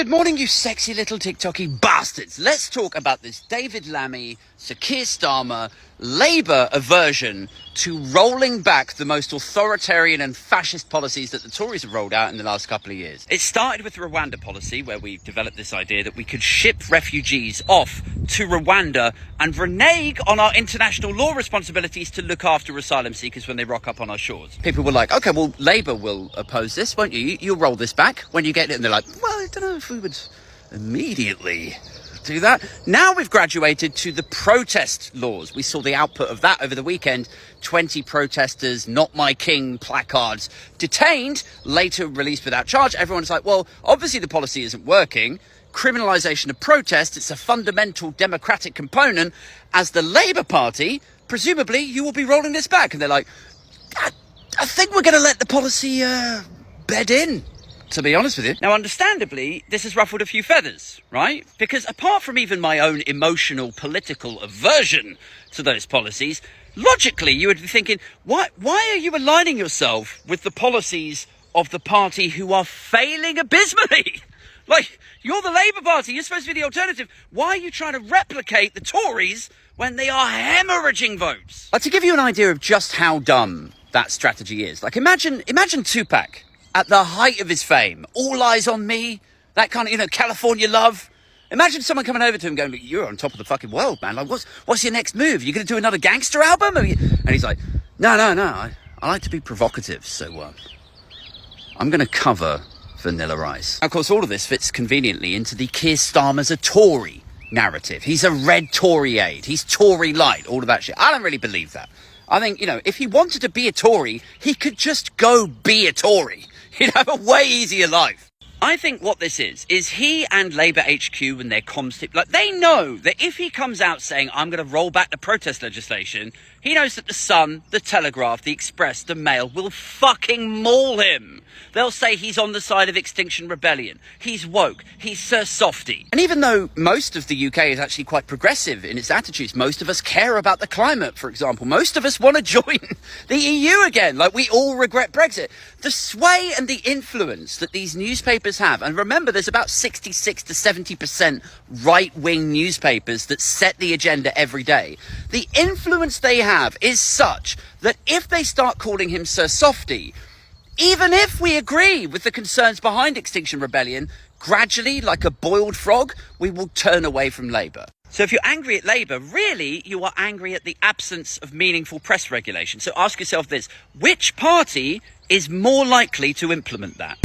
Good morning, you sexy little TikToky bastards. Let's talk about this David Lammy, Sir Keir Starmer, Labour aversion to rolling back the most authoritarian and fascist policies that the Tories have rolled out in the last couple of years. It started with the Rwanda policy, where we developed this idea that we could ship refugees off to Rwanda and renege on our international law responsibilities to look after asylum seekers when they rock up on our shores. People were like, okay, well, Labour will oppose this, won't you? You'll roll this back when you get it. And they're like, well, I don't know if we would immediately do that. Now we've graduated to the protest laws. We saw the output of that over the weekend. 20 protesters, Not My King placards detained, later released without charge. Everyone's like, well, obviously the policy isn't working. Criminalisation of protest, it's a fundamental democratic component. As the Labour Party, presumably you will be rolling this back. And they're like, I think we're going to let the policy bed in, to be honest with you. Now, understandably, this has ruffled a few feathers, right? Because apart from even my own emotional political aversion to those policies, logically, you would be thinking, why are you aligning yourself with the policies of the party who are failing abysmally? Like, you're the Labour Party, you're supposed to be the alternative. Why are you trying to replicate the Tories when they are hemorrhaging votes? To give you an idea of just how dumb that strategy is, like imagine Tupac at the height of his fame, All Eyes on Me, that kind of, California Love. Imagine someone coming over to him going, you're on top of the fucking world, man. Like, what's your next move? You going to do another gangster album? And he's like, no. I like to be provocative, so I'm going to cover Vanilla Ice. Of course, all of this fits conveniently into the Keir Starmer's a Tory narrative. He's a red Tory aide. He's Tory light, all of that shit. I don't really believe that. I think, if he wanted to be a Tory, he could just go be a Tory. He'd have a way easier life. I think what this is he and Labour HQ and their comms tip, they know that if he comes out saying, I'm going to roll back the protest legislation, he knows that the Sun, the Telegraph, the Express, the Mail will fucking maul him. They'll say he's on the side of Extinction Rebellion. He's woke. He's Sir Softy. And even though most of the UK is actually quite progressive in its attitudes, most of us care about the climate, for example. Most of us want to join the EU again. We all regret Brexit. The sway and the influence that these newspapers have, and remember, there's about 66 to 70% right-wing newspapers that set the agenda every day. The influence they have is such that if they start calling him Sir Softy, even if we agree with the concerns behind Extinction Rebellion, gradually, like a boiled frog, we will turn away from Labour. So if you're angry at Labour, really, you are angry at the absence of meaningful press regulation. So ask yourself this: which party is more likely to implement that?